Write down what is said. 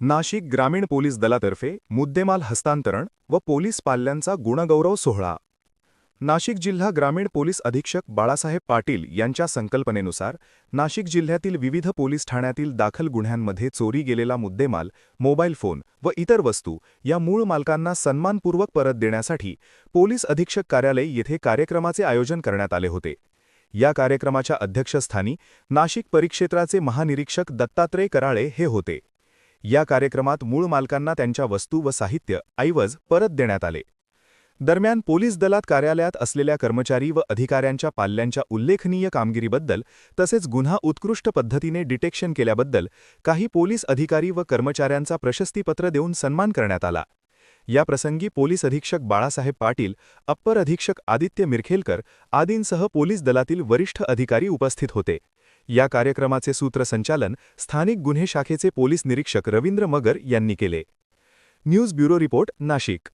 नाशिक ग्रामीण पोलीस दलातर्फे मुद्देमाल हस्तांतरण व पोलीस पाल्यांचा गुणगौरव सोहळा. नाशिक जिल्हा ग्रामीण पोलीस अधीक्षक बाळासाहेब पाटील यांच्या संकल्पनेनुसार नाशिक जिल्ह्यातील विविध पोलीस ठाण्यातील दाखल गुन्ह्यांमध्ये चोरी गेलेला मुद्देमाल, मोबाईल फोन व इतर वस्तू या मूळ मालकांना सन्मानपूर्वक परत देण्यासाठी पोलीस अधीक्षक कार्यालय येथे कार्यक्रमाचे आयोजन करण्यात आले होते. या कार्यक्रमाच्या अध्यक्षस्थानी नाशिक परिक्षेत्राचे महानिरीक्षक दत्तात्रय कराळे हे होते. या कार्यक्रमात मूळ मालकांना त्यांच्या वस्तू व साहित्य ऐवज परत देण्यात आले. दरम्यान पोलीस दलात कार्यालयात असलेल्या कर्मचारी व अधिकाऱ्यांच्या पाल्यांच्या उल्लेखनीय कामगिरीबद्दल तसेच गुन्हा उत्कृष्ट पद्धतीने डिटेक्शन केल्याबद्दल काही पोलीस अधिकारी व कर्मचाऱ्यांचा प्रशस्तीपत्र देऊन सन्मान करण्यात आला. या प्रसंगी पोलीस अधीक्षक बाळासाहेब पाटील, अप्पर अधीक्षक आदित्य मिरखेलकर आदींसह पोलीस दलातील वरिष्ठ अधिकारी उपस्थित होते. या कार्यक्रमाचे सूत्रसंचालन स्थानिक गुन्हे शाखेचे पोलीस निरीक्षक रवींद्र मगर यांनी केले. News bureau report, Nashik.